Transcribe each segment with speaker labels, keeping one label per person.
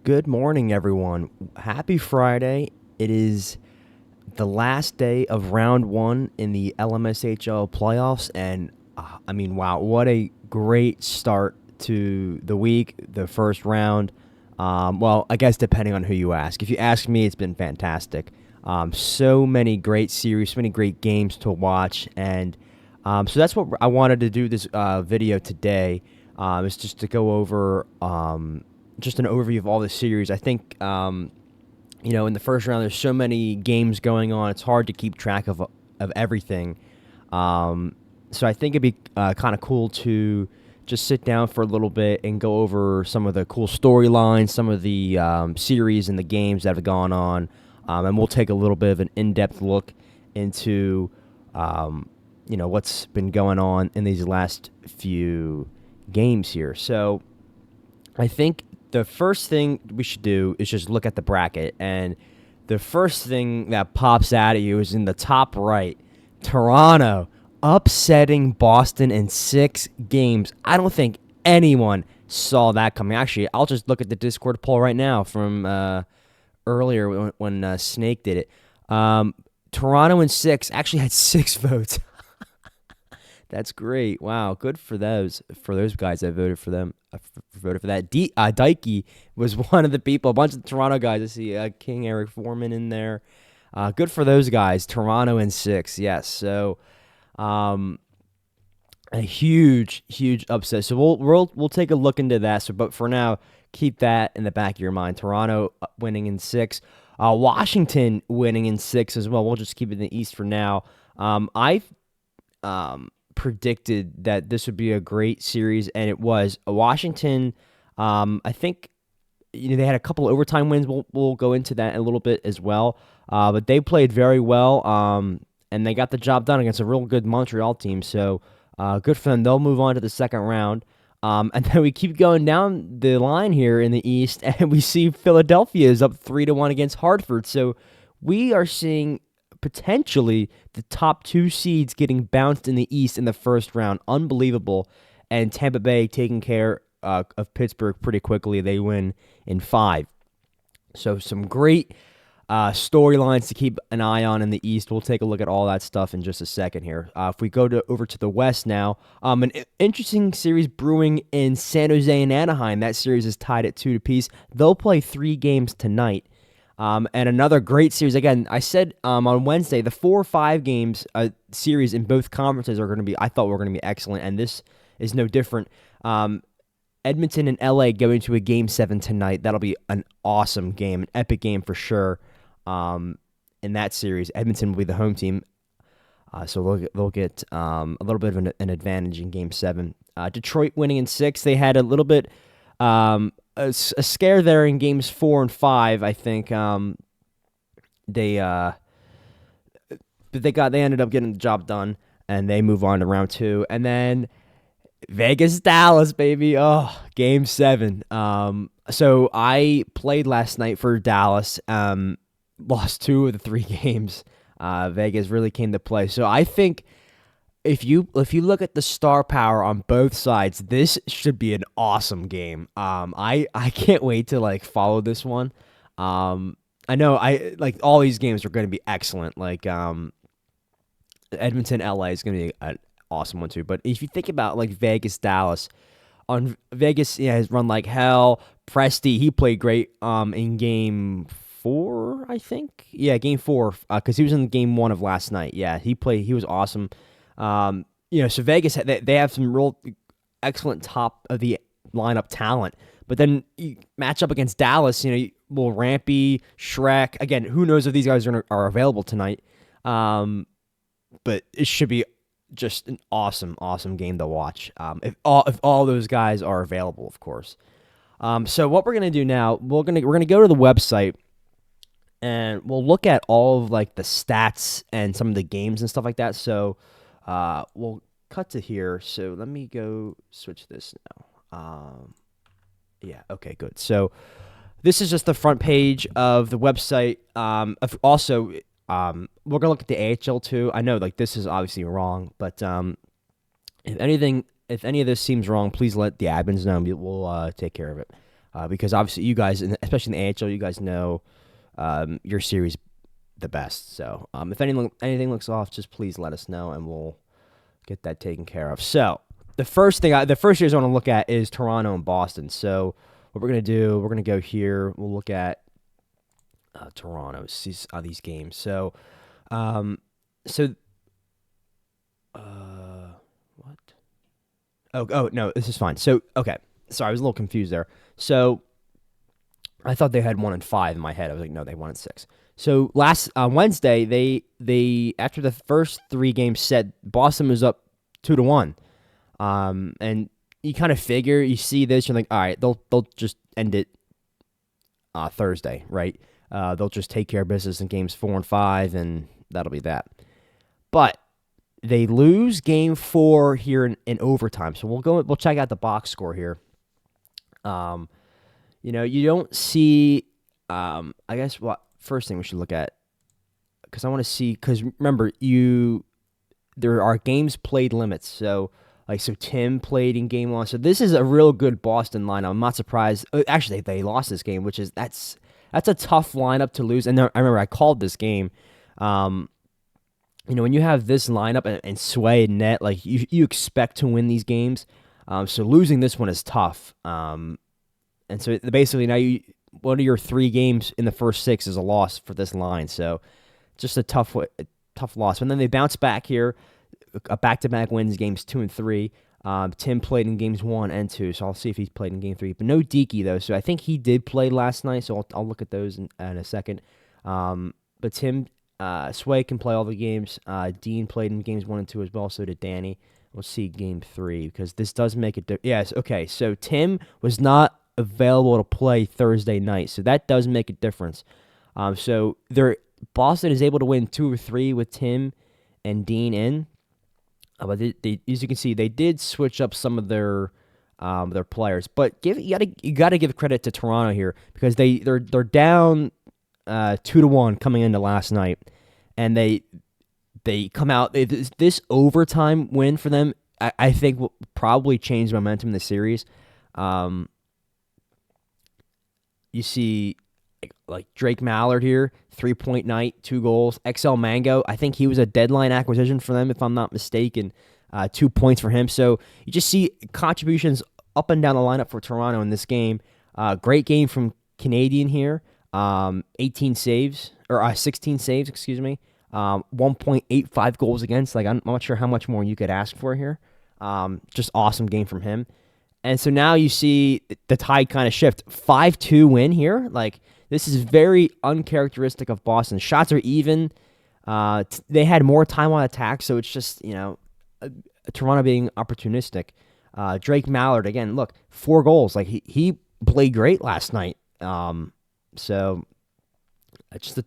Speaker 1: Good morning, everyone. Happy Friday. It is the last day of round one in the LMSHL playoffs. And wow, what a great start to the week, the first round. Well, I guess depending on who you ask. If you ask me, it's been fantastic. So many great series, so many great games to watch. And so that's what I wanted to do this video today. Is just to go over just an overview of all the series. I think in the first round, there's so many games going on. It's hard to keep track of everything. So I think it'd be kind of cool to just sit down for a little bit and go over some of the cool storylines, some of the series and the games that have gone on, and we'll take a little bit of an in-depth look into what's been going on in these last few games here. So I think the first thing we should do is just look at the bracket, and the first thing that pops out at you is in the top right, Toronto upsetting Boston in 6 games. I don't think anyone saw that coming. Actually, I'll just look at the Discord poll right now from earlier when Snake did it. Toronto in 6 actually had 6 votes. That's great. Wow, good for those guys that voted for them. Voted for that. Dikey was one of the people. A bunch of Toronto guys. I see King Eric Foreman in there. Good for those guys. Toronto in 6. Yes. So, a huge upset. So we'll take a look into that. So, but for now, keep that in the back of your mind. Toronto winning in 6. Washington winning in 6 as well. We'll just keep it in the East for now. I predicted that this would be a great series, and it was. Washington, I think, they had a couple of overtime wins. We'll go into that in a little bit as well. But they played very well, and they got the job done against a real good Montreal team. So good for them. They'll move on to the second round. And then we keep going down the line here in the East, and we see Philadelphia is up 3-1 against Hartford. So we are seeing potentially the top 2 seeds getting bounced in the East in the first round. Unbelievable. And Tampa Bay taking care of Pittsburgh pretty quickly. They win in 5. So some great storylines to keep an eye on in the East. We'll take a look at all that stuff in just a second here. If we go over to the West now, an interesting series brewing in San Jose and Anaheim. That series is tied at 2 apiece. They'll play 3 games tonight. And another great series. Again, I said on Wednesday, the 4 or 5 games series in both conferences are going to be, I thought were going to be excellent, and this is no different. Edmonton and LA going to a Game 7 tonight. That'll be an awesome game, an epic game for sure. In that series, Edmonton will be the home team, so they'll get a little bit of an advantage in Game 7. Detroit winning in 6. They had a little bit a scare there in games 4 and 5. I think they ended up getting the job done, and they move on to round 2. And then Vegas Dallas, baby. Oh, Game 7. So I played last night for Dallas. Lost 2 of the 3 games. Vegas really came to play. So I think if you look at the star power on both sides, this should be an awesome game. I can't wait to follow this one. I know all these games are going to be excellent. Edmonton LA is going to be an awesome one too. But if you think about Vegas Dallas, on Vegas has run like hell. Presti, he played great in Game 4, I think. Yeah, Game 4 because he was in Game 1 of last night. Yeah, he was awesome. So Vegas, they have some real excellent top of the lineup talent, but then you match up against Dallas, Will Rampy, Shrek, again, who knows if these guys are available tonight. But it should be just an awesome game to watch. If all those guys are available, of course. So what we're going to do now, we're going to go to the website, and we'll look at all of the stats and some of the games and stuff like that. So we'll cut to here. So let me go switch this now. Yeah, okay, good. So this is just the front page of the website. Also, we're gonna look at the AHL too. I know this is obviously wrong, but if any of this seems wrong, please let the admins know. We'll take care of it. because obviously you guys, especially in the AHL, you guys know your series the best. So if anything looks off, just please let us know, and we'll get that taken care of. So the first series I want to look at is Toronto and Boston. So what we're gonna do, we're gonna go here. We'll look at Toronto, see these games. So, what? Oh no, this is fine. So okay, sorry, I was a little confused there. So I thought they had 1-5 in my head. I was like, no, they won at 6. So last Wednesday, they after the first 3 games set, Boston was up 2-1. And you kind of figure, you see this, you're like, all right, they'll just end it Thursday, right? They'll just take care of business in games 4 and 5, and that'll be that. But they lose game 4 here in overtime. So we'll check out the box score here. You don't see. I guess what first thing we should look at, because I want to see, because remember there are games played limits. So Tim played in game 1. So this is a real good Boston lineup. I'm not surprised. Actually, they lost this game, which is that's a tough lineup to lose. And I remember I called this game. When you have this lineup and Sway and net, like you expect to win these games. So losing this one is tough. And so basically now one of your 3 games in the first 6 is a loss for this line. So just a tough loss. And then they bounce back here, a back-to-back wins games 2 and 3. Tim played in games 1 and 2, so I'll see if he's played in game 3. But no Deaky, though, so I think he did play last night, so I'll look at those in a second. But Tim, Sway can play all the games. Dean played in games 1 and 2 as well, so did Danny. We'll see game 3, because this does make it. Yes, okay, so Tim was not available to play Thursday night, so that does make a difference. So Boston is able to win 2 or 3 with Tim and Dean in. But they, as you can see, they did switch up some of their players. But you gotta give credit to Toronto here, because they're down 2-1 coming into last night, and they come out. This overtime win for them, I think, will probably change momentum in the series. You see, like Drake Mallard here, 3-point night, 2 goals. XL Mango, I think he was a deadline acquisition for them, if I'm not mistaken. 2 points for him. So you just see contributions up and down the lineup for Toronto in this game. Great game from Canadian here. 16 saves, excuse me. 1.85 goals against. Like, I'm not sure how much more you could ask for here. Just awesome game from him. And so now you see the tide kind of shift. 5-2 win here. Like, this is very uncharacteristic of Boston. Shots are even. They had more time on attack, so it's just, Toronto being opportunistic. Drake Mallard, again, look, 4 goals. Like, he played great last night. So it's just a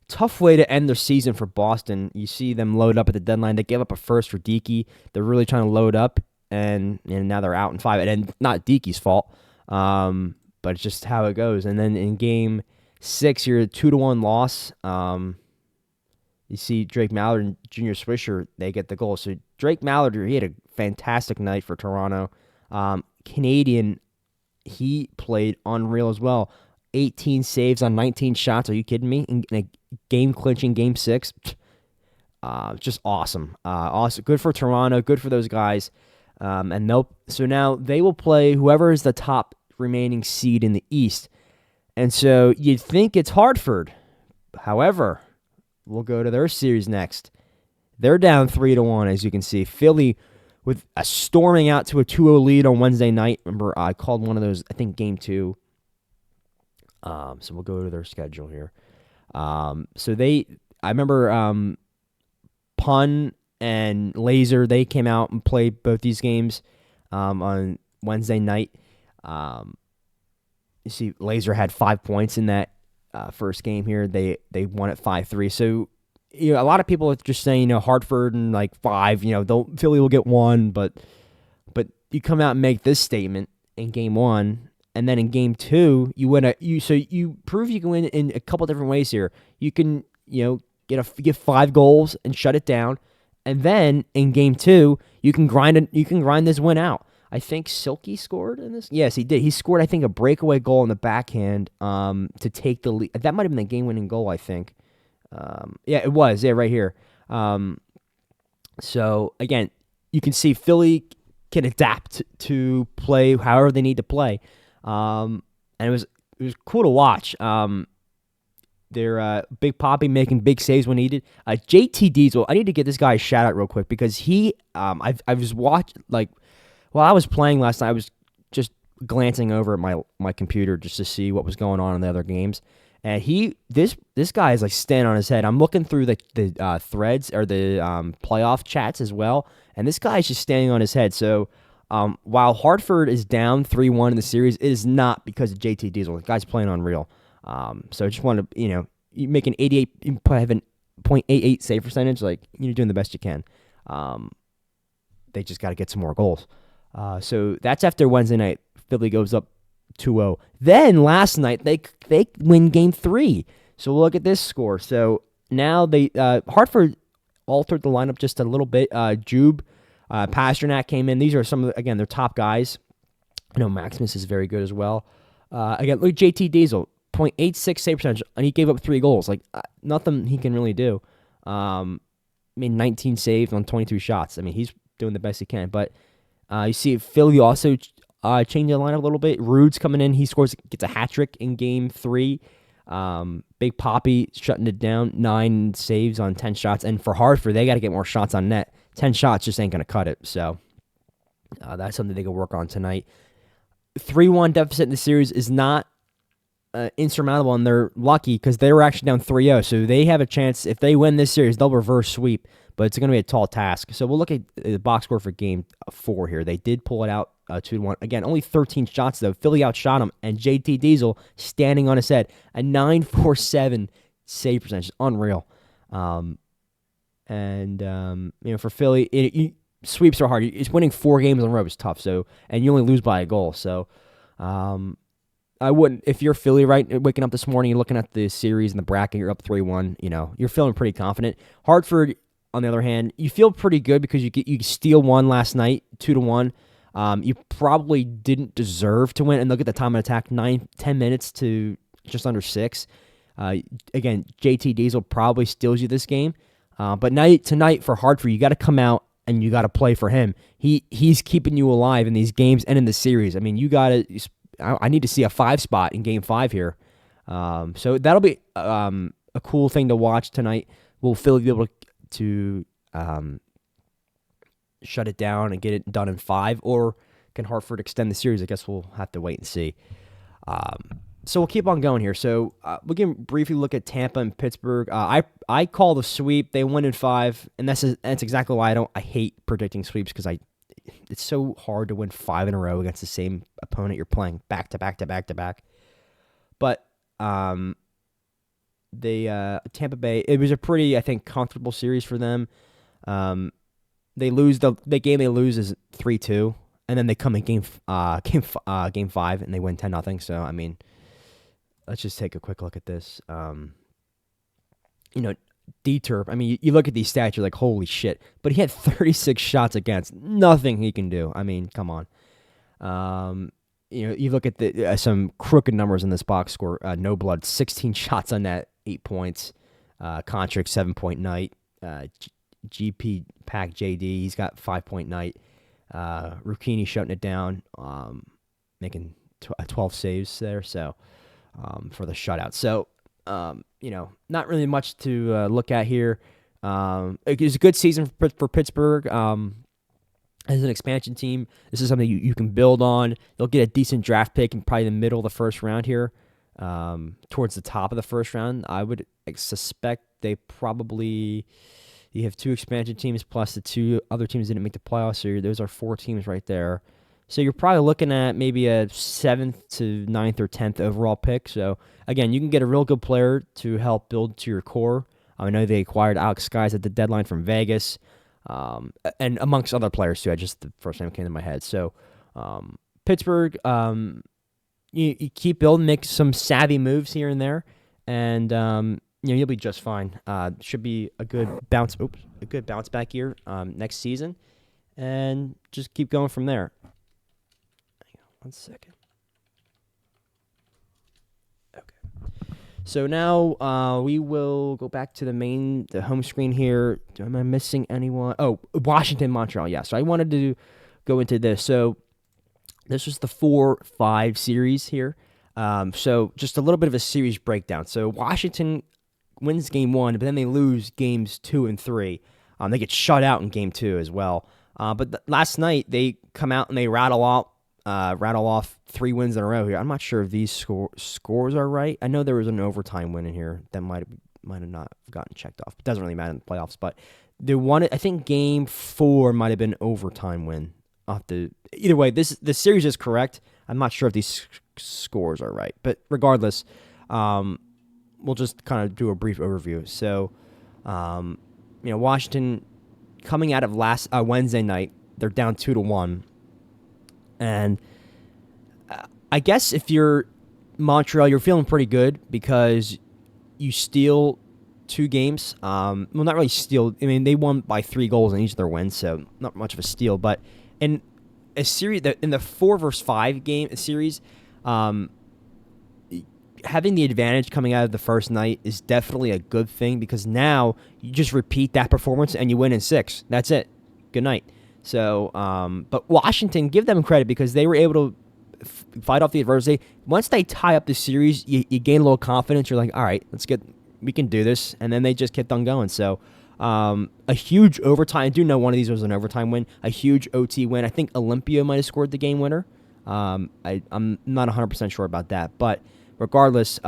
Speaker 1: tough way to end their season for Boston. You see them load up at the deadline. They gave up a first for Deaky. They're really trying to load up, and now they're out in 5. And not Deaky's fault. But it's just how it goes. And then in game 6, you're a 2-1 loss. You see Drake Mallard and Junior Swisher, they get the goal. So Drake Mallard, he had a fantastic night for Toronto. Canadian, he played unreal as well. 18 saves on 19 shots. Are you kidding me? In a game-clinching game 6. Just awesome. Awesome. Good for Toronto. Good for those guys. So now they will play whoever is the top remaining seed in the East. And so you'd think it's Hartford. However, we'll go to their series next. They're down 3-1, as you can see. Philly with a storming out to a 2-0 lead on Wednesday night. Remember, I called one of those, I think, game 2. So we'll go to their schedule here. I remember Pun and Laser, they came out and played both these games on Wednesday night. You see, Laser had 5 points in that first game here. They won at 5-3. So, a lot of people are just saying, Hartford and 5, Philly will get 1, but you come out and make this statement in game 1, and then in game 2, you win you prove you can win in a couple different ways here. You can, get 5 goals and shut it down, and then in game 2, you can grind this win out. I think Silky scored in this. Yes, he did. He scored, I think, a breakaway goal in the backhand to take the lead. That might have been the game-winning goal, I think. Yeah, it was. Yeah, right here. So, again, you can see Philly can adapt to play however they need to play. And it was cool to watch. They're Big Poppy making big saves when needed. JT Diesel, I need to get this guy a shout out real quick because he, I was watched while I was playing last night. I was just glancing over at my computer just to see what was going on in the other games, and this guy is like standing on his head. I'm looking through the threads or the playoff chats as well, and this guy is just standing on his head. So. While Hartford is down 3-1 in the series, it is not because of JT Diesel. The guy's playing unreal. So I just want to, you make an 88, you probably have an .88 save percentage. Like, you're doing the best you can. They just got to get some more goals. So that's after Wednesday night. Philly goes up 2-0. Then last night, they win game 3. So we'll look at this score. So now Hartford altered the lineup just a little bit. Jube. Pasternak came in. These are some of their top guys. I know Maximus is very good as well. Again, look at JT Diesel, .86 save percentage, and he gave up 3 goals. Like, nothing he can really do. Made 19 saves on 22 shots. I mean, he's doing the best he can. But you see Philly also changed the lineup a little bit. Rude's coming in. He gets a hat trick in game 3. Big Poppy shutting it down. 9 saves on 10 shots. And for Hartford, they got to get more shots on net. 10 shots just ain't going to cut it. So that's something they can work on tonight. 3-1 deficit in the series is not insurmountable, and they're lucky because they were actually down 3-0. So they have a chance. If they win this series, they'll reverse sweep, but it's going to be a tall task. So we'll look at the box score for game 4 here. They did pull it out 2-1. Again, only 13 shots, though. Philly outshot them, and JT Diesel standing on his head. A 9.47 save percentage. Unreal. For Philly, sweeps are hard. It's winning 4 games in a row is tough. So, and you only lose by a goal. So, I wouldn't. If you're Philly, right, waking up this morning, you're looking at the series and the bracket, you're up 3-1. You're feeling pretty confident. Hartford, on the other hand, you feel pretty good because you steal one last night, 2-1. You probably didn't deserve to win. And look at the time of attack, 10 minutes to just under 6. Again, JT Diesel probably steals you this game. But tonight for Hartford, you got to come out and you got to play for him. He's keeping you alive in these games and in the series. I mean, you got to. I need to see a 5 spot in game 5 here. So that'll be a cool thing to watch tonight. Will Philly be able to shut it down and get it done in 5, or can Hartford extend the series? I guess we'll have to wait and see. So we'll keep on going here. So we can briefly look at Tampa and Pittsburgh. I call the sweep. They win in 5, and that's exactly why I hate predicting sweeps, because it's so hard to win 5 in a row against the same opponent you're playing back to back to back to back. But Tampa Bay, it was a pretty, I think, comfortable series for them. They lose the game they lose is 3-2, and then they come in game 5 and they win 10-0. So I mean, let's just take a quick look at this. D-Turp, I mean, you look at these stats, you're like, holy shit. But he had 36 shots against. Nothing he can do. I mean, come on. You look at some crooked numbers in this box score. No Blood, 16 shots on net, 8 points. Kontrick, 7-point night. GP Pack JD, he's got 5-point night. Rukini shutting it down, making 12 saves there. So for the shutout. So, not really much to look at here. It was a good season for Pittsburgh. As an expansion team, this is something you can build on. They'll get a decent draft pick in probably the middle of the first round here, towards the top of the first round. I would suspect you have 2 expansion teams plus the 2 other teams that didn't make the playoffs. So those are 4 teams right there. So you're probably looking at maybe a 7th to 9th or 10th overall pick. So, again, you can get a real good player to help build to your core. I know they acquired Alex Skies at the deadline from Vegas, and amongst other players, too. Just the first name came to my head. So, Pittsburgh, you keep building, make some savvy moves here and there, and you'll be just fine. Should be a good bounce back year next season, and just keep going from there. 1 second. Okay. So now we will go back to the home screen here. Am I missing anyone? Oh, Washington, Montreal. Yeah. So I wanted to go into this. So this was the 4-5 series here. So just a little bit of a series breakdown. So Washington wins game 1, but then they lose games 2 and 3. They get shut out in game 2 as well. But last night they come out and they rattle off 3 wins in a row here. I'm not sure if these scores are right. I know there was an overtime win in here that might have not gotten checked off. It doesn't really matter in the playoffs. But I think game 4 might have been overtime win. Either way, the series is correct. I'm not sure if these scores are right, but regardless, we'll just kind of do a brief overview. So, Washington coming out of last Wednesday night, they're down 2-1, and I guess if you're Montreal, you're feeling pretty good because you steal 2 games. Well, not really steal. I mean, they won by 3 goals in each of their wins, so not much of a steal, but. In a series, in the 4-5 game series, having the advantage coming out of the first night is definitely a good thing because now you just repeat that performance and you win in 6. That's it. Good night. So, but Washington, give them credit because they were able to fight off the adversity. Once they tie up the series, you gain a little confidence. You're like, all right, we can do this, and then they just kept on going. So. A huge overtime. I do know one of these was an overtime win. A huge OT win. I think Olympia might have scored the game winner. I'm not 100% sure about that. But regardless,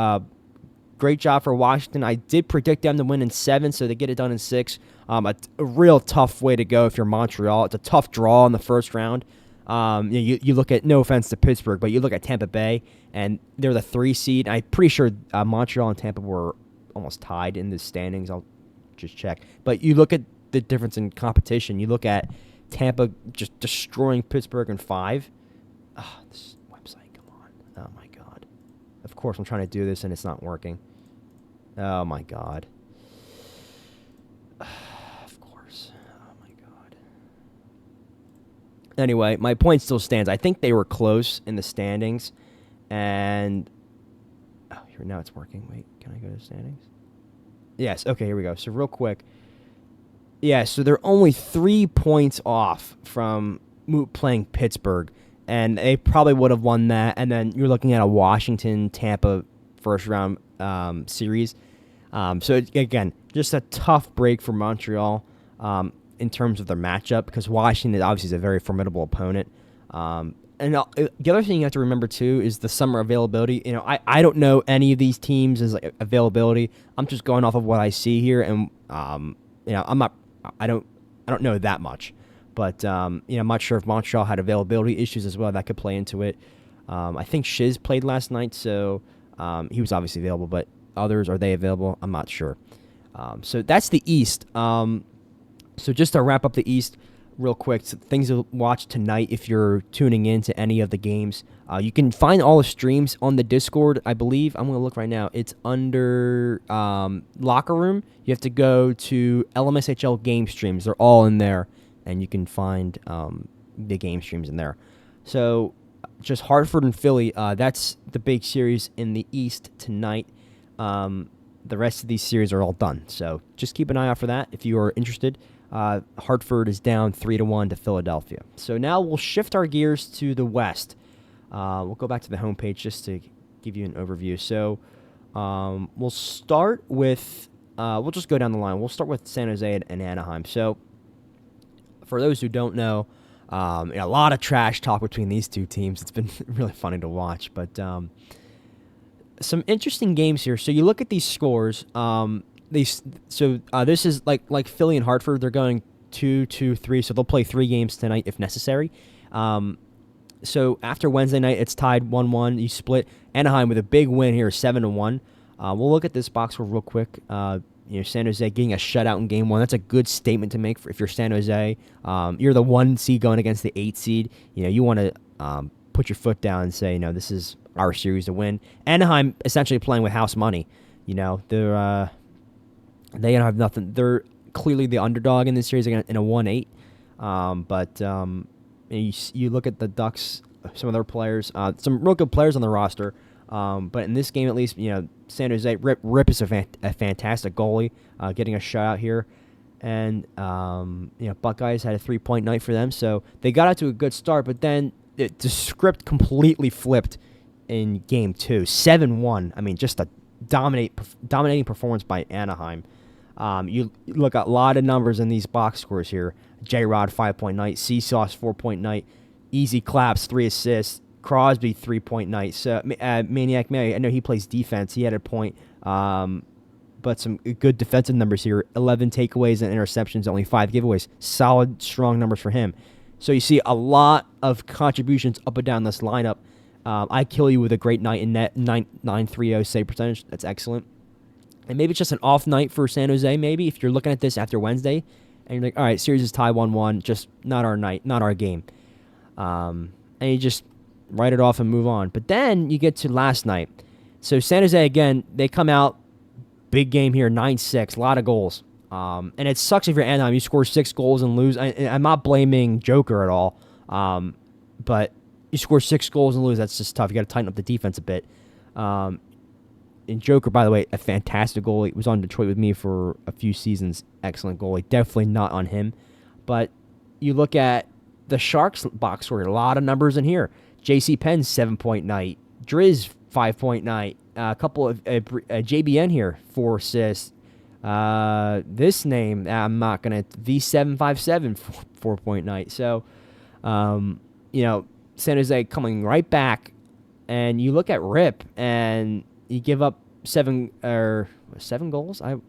Speaker 1: great job for Washington. I did predict them to win in 7, so they get it done in 6. A real tough way to go if you're Montreal. It's a tough draw in the first round. You look at, no offense to Pittsburgh, but you look at Tampa Bay, and they're the 3 seed. I'm pretty sure Montreal and Tampa were almost tied in the standings. I'll just check. But you look at the difference in competition. You look at Tampa just destroying Pittsburgh in 5. Oh, this website, come on. Oh, my God. Of course, I'm trying to do this, and it's not working. Oh, my God. Of course. Oh, my God. Anyway, my point still stands. I think they were close in the standings. And here now it's working. Wait, can I go to standings? Yes, okay, here we go. So real quick. Yeah, so they're only 3 points off from playing Pittsburgh, and they probably would have won that. And then you're looking at a Washington-Tampa first-round series. So, again, just a tough break for Montreal in terms of their matchup because Washington obviously is a very formidable opponent. And the other thing you have to remember, too, is the summer availability. I don't know any of these teams' availability. I'm just going off of what I see here, and I don't know that much. But I'm not sure if Montreal had availability issues as well. That could play into it. I think Shiz played last night, so he was obviously available. But others, are they available? I'm not sure. So that's the East. So just to wrap up the East, real quick, so things to watch tonight if you're tuning in to any of the games. You can find all the streams on the Discord, I believe. I'm going to look right now. It's under Locker Room. You have to go to LMSHL game streams. They're all in there, and you can find the game streams in there. So just Hartford and Philly, that's the big series in the East tonight. The rest of these series are all done. So just keep an eye out for that if you are interested. Hartford is down 3-1 to Philadelphia. So now we'll shift our gears to the West. We'll go back to the homepage just to give you an overview. So we'll start with, we'll just go down the line. We'll start with San Jose and Anaheim. So for those who don't know, a lot of trash talk between these two teams. It's been really funny to watch. But some interesting games here. So you look at these scores. This is like Philly and Hartford. They're going 2-2-3, so they'll play 3 games tonight if necessary. So after Wednesday night, it's tied 1-1. You split. Anaheim with a big win here, 7-1. We'll look at this box score real quick. San Jose getting a shutout in game 1. That's a good statement to make if you're San Jose. You're the 1 seed going against the 8 seed. You want to put your foot down and say, this is our series to win. Anaheim essentially playing with house money. They don't have nothing. They're clearly the underdog in this series in a 1-8. But you look at the Ducks some of their players, some real good players on the roster. But in this game, at least, San Jose, Rip is a fantastic goalie, getting a shutout here. And, Buckeyes had a 3-point night for them, so they got out to a good start, but then the script completely flipped in Game 2. 7-1. I mean, just a dominating performance by Anaheim. You look at a lot of numbers in these box scores here. J-Rod, 5-point night. Seasauce, 4-point night. Easy Claps, 3 assists. Crosby, 3-point night. So, Maniac Mary, I know he plays defense. He had a point. But some good defensive numbers here. 11 takeaways and interceptions, only 5 giveaways. Solid, strong numbers for him. So you see a lot of contributions up and down this lineup. I kill you with a great night in net, 930 save percentage. That's excellent. And maybe it's just an off night for San Jose, maybe, if you're looking at this after Wednesday. And you're like, all right, series is tied 1-1, just not our night, not our game. And you just write it off and move on. But then you get to last night. So San Jose, again, they come out, big game here, 9-6, a lot of goals. And it sucks if you're Anaheim. You score 6 goals and lose. I'm not blaming Joker at all. But you score 6 goals and lose, that's just tough. You got to tighten up the defense a bit. And Joker, by the way, a fantastic goalie. He was on Detroit with me for a few seasons. Excellent goalie. Definitely not on him. But you look at the Sharks box score, a lot of numbers in here. J.C. Penn's 7-point night. Driz, 5-point night. A couple of JBN here, 4 assists. This name, I'm not going to... V757, 4-point night. So, San Jose coming right back. And you look at Rip, and you give up 7 goals. I'm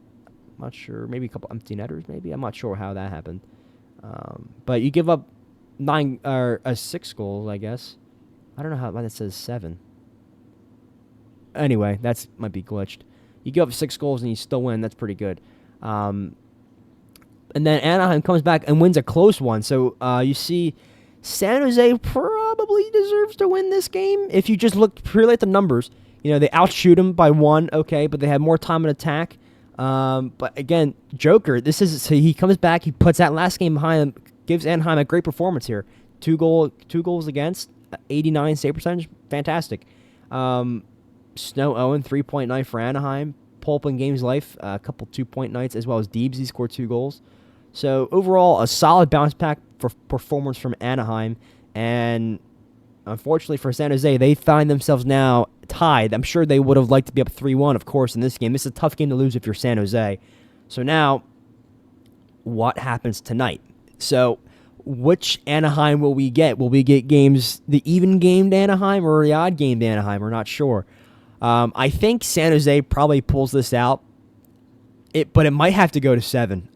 Speaker 1: not sure. Maybe a couple empty netters. Maybe I'm not sure how that happened. But you give up 6 goals. I guess I don't know why that says 7. Anyway, that's might be glitched. You give up 6 goals and you still win. That's pretty good. And then Anaheim comes back and wins a close one. So you see, San Jose probably deserves to win this game if you just look purely at the numbers. They outshoot him by 1, okay, but they have more time in attack. But again, Joker, so he comes back, he puts that last game behind him, gives Anaheim a great performance here. 2 goals against, 89 save percentage, fantastic. Snow Owen, 3-point night for Anaheim. Pulp and Games Life, a couple 2-point nights, as well as Deebs, he scored 2 goals. So overall, a solid bounce back for performance from Anaheim, and unfortunately for San Jose, they find themselves now tied. I'm sure they would have liked to be up 3-1, of course, in this game. This is a tough game to lose if you're San Jose. So now, what happens tonight? So, which Anaheim will we get? Will we get games, the even-gamed Anaheim or the odd-gamed Anaheim? We're not sure. I think San Jose probably pulls this out, but it might have to go to 7.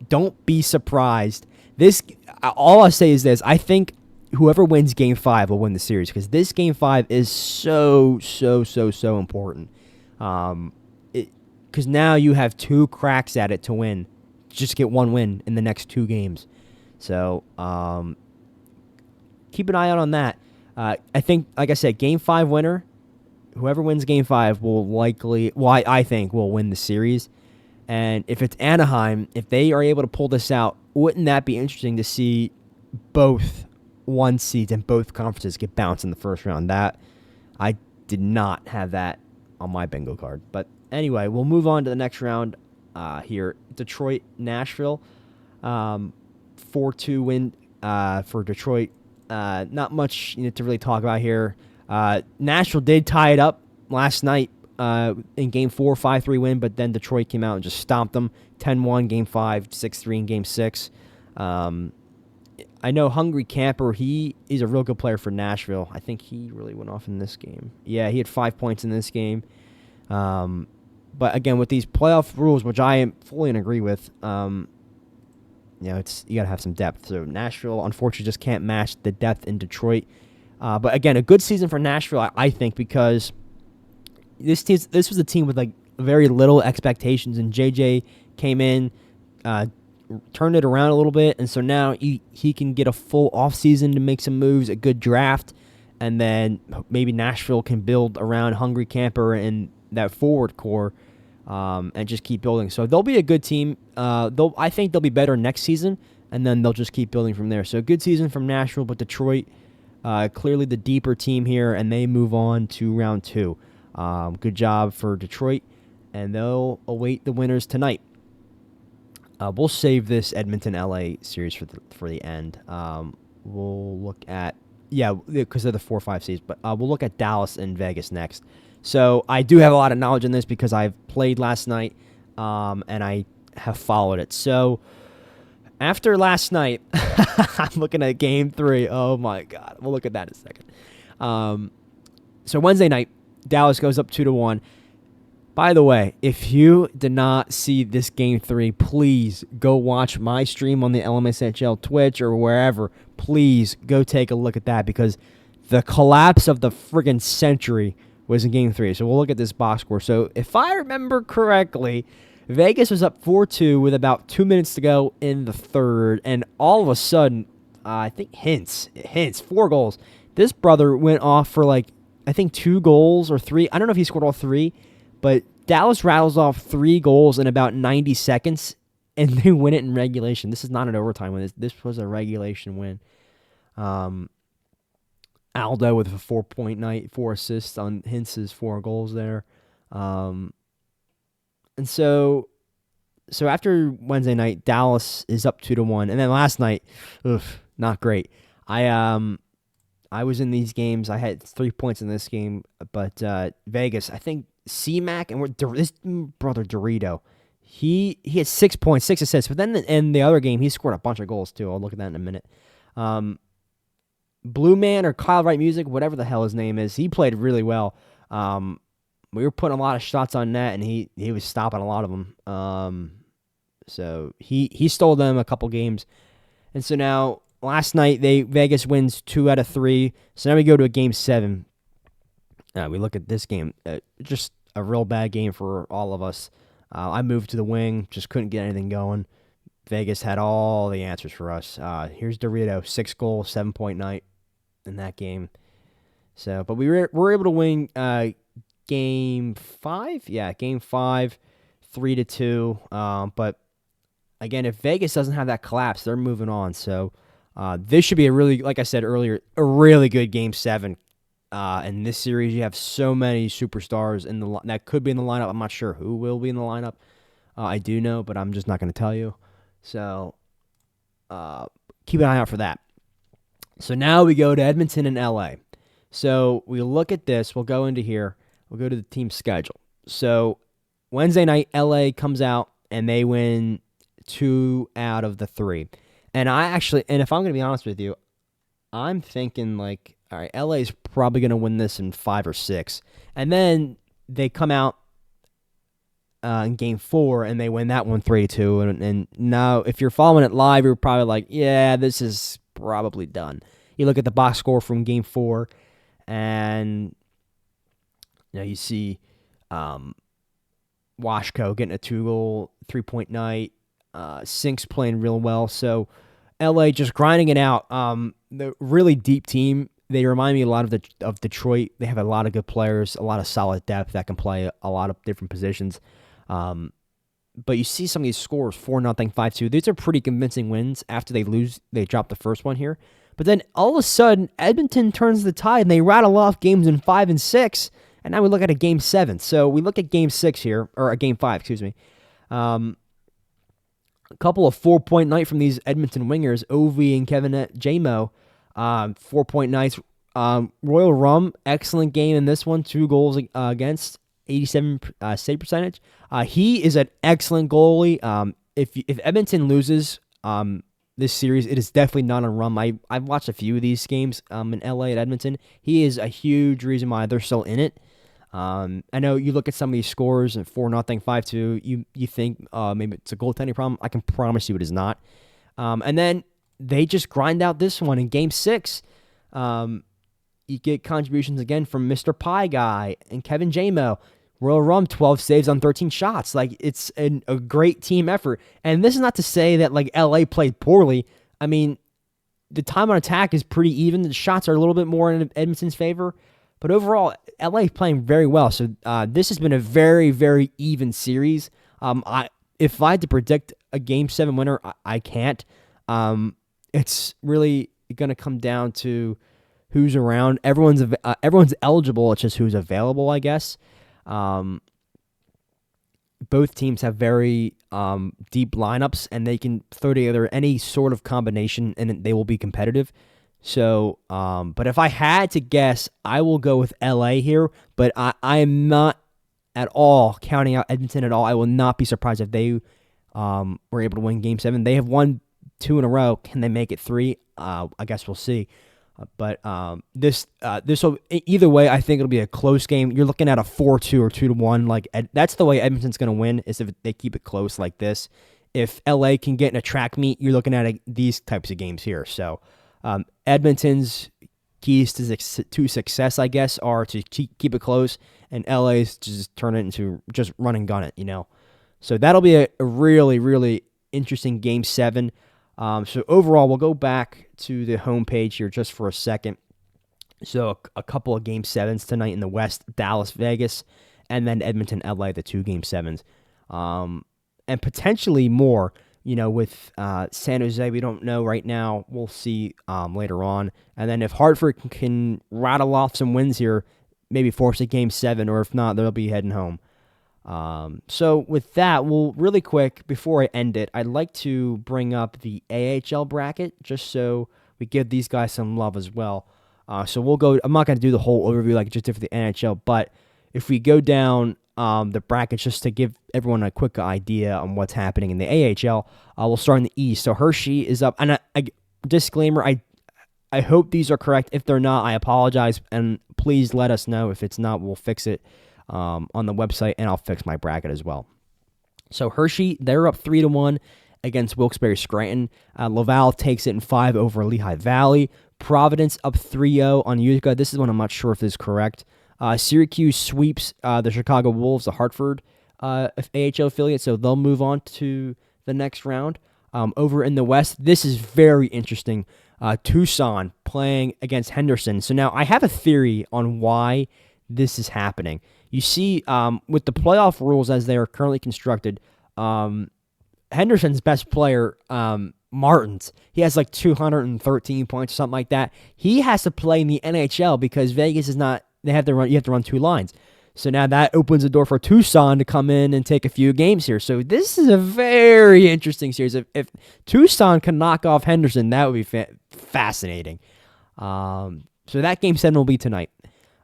Speaker 1: Don't be surprised. All I'll say is this. I think whoever wins Game 5 will win the series, because this Game 5 is so important. Because now you have 2 cracks at it to win. Just get 1 win in the next 2 games. So keep an eye out on that. I think, like I said, Game 5 winner, whoever wins Game 5 I think will win the series. And if it's Anaheim, if they are able to pull this out, wouldn't that be interesting to see both 1 seeds in both conferences get bounced in the first round? That I did not have that on my bingo card. But anyway, we'll move on to the next round here. Detroit, Nashville, 4-2 win for Detroit. Not much to really talk about here. Nashville did tie it up last night in Game 4, 5-3 win, but then Detroit came out and just stomped them. 10-1 Game 5, 6-3 in Game 6. I know Hungry Camper, he's a real good player for Nashville. I think he really went off in this game. Yeah, he had 5 points in this game. But again, with these playoff rules, which I am fully in agree with, you got to have some depth. So Nashville, unfortunately, just can't match the depth in Detroit. But again, a good season for Nashville, I think, because this was a team with like very little expectations, and JJ came in, turned it around a little bit, and so now he can get a full offseason to make some moves, a good draft, and then maybe Nashville can build around Hungry Camper and that forward core, and just keep building. So they'll be a good team. I think they'll be better next season, and then they'll just keep building from there. So a good season from Nashville, but Detroit, clearly the deeper team here, and they move on to round 2. Good job for Detroit, and they'll await the winners tonight. We'll save this Edmonton-LA series for the end. We'll look at because they're the 4-5 seeds, but we'll look at Dallas and Vegas next. So I do have a lot of knowledge in this because I've played last night, and I have followed it. So after last night, I'm looking at Game 3. Oh my God, we'll look at that in a second. So Wednesday night, Dallas goes up 2-1. By the way, if you did not see this Game 3, please go watch my stream on the LMSHL Twitch or wherever. Please go take a look at that because the collapse of the friggin' century was in Game 3. So we'll look at this box score. So if I remember correctly, Vegas was up 4-2 with about 2 minutes to go in the third. And all of a sudden, I think Hintz, 4 goals. This brother went off for I think 2 goals or 3. I don't know if he scored all 3. But Dallas rattles off 3 goals in about 90 seconds, and they win it in regulation. This is not an overtime win. This was a regulation win. Aldo with a 4-point night, 4 assists on Hintz's 4 goals there. And so after Wednesday night, Dallas is up 2-1. And then last night, not great. I was in these games. I had 3 points in this game, but Vegas, I think C-Mac and this brother Dorito, he had 6 points, 6 assists. But then in the other game, he scored a bunch of goals too. I'll look at that in a minute. Blue Man or Kyle Wright Music, whatever the hell his name is, he played really well. We were putting a lot of shots on net, and he was stopping a lot of them. So he stole them a couple games, and so now last night Vegas wins 2 out of 3. So now we go to a Game 7. We look at this game, just a real bad game for all of us. I moved to the wing, just couldn't get anything going. Vegas had all the answers for us. Here's Dorito, 6 goals, 7-point night in that game. So, but we were able to win Game 5. Yeah, Game 5, 3-2. But again, if Vegas doesn't have that collapse, they're moving on. So this should be like I said earlier, a really good Game 7. In this series, you have so many superstars that could be in the lineup. I'm not sure who will be in the lineup. I do know, but I'm just not going to tell you. So keep an eye out for that. So now we go to Edmonton and LA. So we look at this. We'll go into here. We'll go to the team schedule. So Wednesday night, LA comes out, and they win 2 out of the 3. And if I'm going to be honest with you, I'm thinking all right, LA is probably going to win this in 5 or 6. And then they come out in Game 4, and they win that one 3-2. And now, if you're following it live, you're probably like, yeah, this is probably done. You look at the box score from Game 4, and you see Washko getting a 2-goal, 3-point night. Sink's playing real well. So LA just grinding it out. The really deep team. They remind me a lot of Detroit. They have a lot of good players, a lot of solid depth that can play a lot of different positions. But you see some of these scores, 4-0, 5-2. These are pretty convincing wins. After they lose, they drop the first one here. But then all of a sudden, Edmonton turns the tide, and they rattle off games in 5 and 6. And now we look at a Game 7. So we look at Game 6 here, or a Game 5, excuse me. A couple of 4-point night from these Edmonton wingers, Ovi and Kevin Jamo. 4-point nights. Royal Rum, excellent game in this one. 2 goals against, 87 save percentage. He is an excellent goalie. If Edmonton loses this series, it is definitely not on Rum. I've watched a few of these games in LA at Edmonton. He is a huge reason why they're still in it. I know you look at some of these scores, and 4-0, 5-2, you think maybe it's a goaltending problem. I can promise you it is not. And then they just grind out this one in Game 6. You get contributions again from Mr. Pie Guy and Kevin Jamo. Royal Rum, 12 saves on 13 shots. It's a great team effort. And this is not to say that LA played poorly. I mean, the time on attack is pretty even. The shots are a little bit more in Edmonton's favor. But overall, LA is playing very well. So this has been a very, very even series. If I had to predict a Game 7 winner, I can't. It's really going to come down to who's around. Everyone's eligible. It's just who's available, I guess. Both teams have very deep lineups, and they can throw together any sort of combination, and they will be competitive. So, but if I had to guess, I will go with LA here. But I am not at all counting out Edmonton at all. I will not be surprised if they were able to win Game 7. They have won 2 in a row. Can they make it 3? I guess we'll see. But this will, either way, I think it'll be a close game. You're looking at a 4-2 or 2-1. Like that's the way Edmonton's going to win, is if they keep it close like this. If LA can get in a track meet, you're looking at these types of games here. So Edmonton's keys to success, I guess, are to keep it close, and LA's just turn it into just run and gun it, So that'll be a really, really interesting Game 7. So overall, we'll go back to the homepage here just for a second. So a couple of Game 7s tonight in the West, Dallas, Vegas, and then Edmonton, LA, the 2 Game 7s. And potentially more, with San Jose, we don't know right now. We'll see later on. And then if Hartford can rattle off some wins here, maybe force a Game 7, or if not, they'll be heading home. So with that, really quick, before I end it, I'd like to bring up the AHL bracket, just so we give these guys some love as well. So we'll go, I'm not going to do the whole overview like I just did for the NHL, but if we go down the brackets just to give everyone a quick idea on what's happening in the AHL, we'll start in the East. So Hershey is up, and disclaimer, I hope these are correct. If they're not, I apologize, and please let us know. If it's not, we'll fix it on the website, and I'll fix my bracket as well. So Hershey, they're up 3-1 against Wilkes-Barre Scranton. Laval takes it in 5 over Lehigh Valley. Providence up 3-0 on Utica. This is one I'm not sure if this is correct. Syracuse sweeps the Chicago Wolves, the Hartford AHL affiliate, so they'll move on to the next round. Over in the West, this is very interesting. Tucson playing against Henderson. So now I have a theory on why this is happening. You see, with the playoff rules as they are currently constructed, Henderson's best player, Martins, he has like 213 points or something like that. He has to play in the NHL because Vegas is not. You have to run 2 lines. So now that opens the door for Tucson to come in and take a few games here. So this is a very interesting series. If Tucson can knock off Henderson, that would be fascinating. So that Game 7 will be tonight.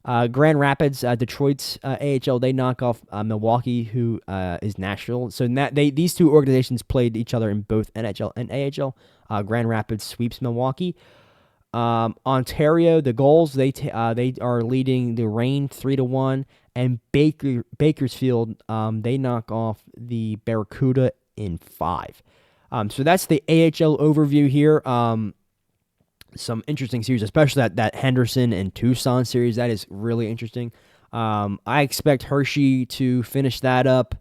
Speaker 1: Grand Rapids, Detroit's AHL, they knock off Milwaukee, who is Nashville. So these 2 organizations played each other in both NHL and AHL. Grand Rapids sweeps Milwaukee. Ontario, the Gulls, they are leading the Reign 3-1, and Bakersfield, they knock off the Barracuda in 5. So that's the AHL overview here. Some interesting series, especially that Henderson and Tucson series. That is really interesting. I expect Hershey to finish that up.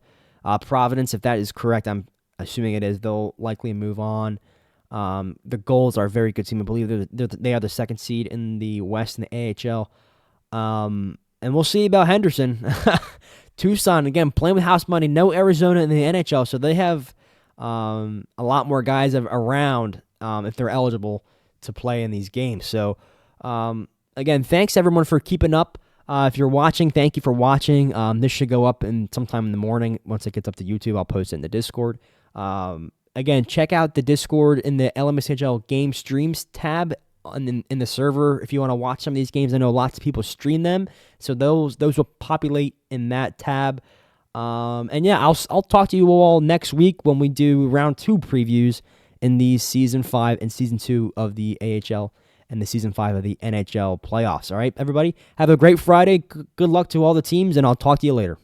Speaker 1: Providence, if that is correct, I'm assuming it is, they'll likely move on. The Gulls are a very good team. I believe they are the 2nd seed in the West in the AHL. And we'll see about Henderson. Tucson, again, playing with house money. No Arizona in the NHL, so they have a lot more guys around if they're eligible to play in these games. So, again, thanks everyone for keeping up. If you're watching, thank you for watching. This should go up sometime in the morning. Once it gets up to YouTube, I'll post it in the Discord. Again, check out the Discord in the LMSHL Game Streams tab in the server if you want to watch some of these games. I know lots of people stream them, so those will populate in that tab. And yeah, I'll talk to you all next week when we do round 2 previews in the Season 5 and Season 2 of the AHL and the Season 5 of the NHL playoffs. All right, everybody, have a great Friday. Good luck to all the teams, and I'll talk to you later.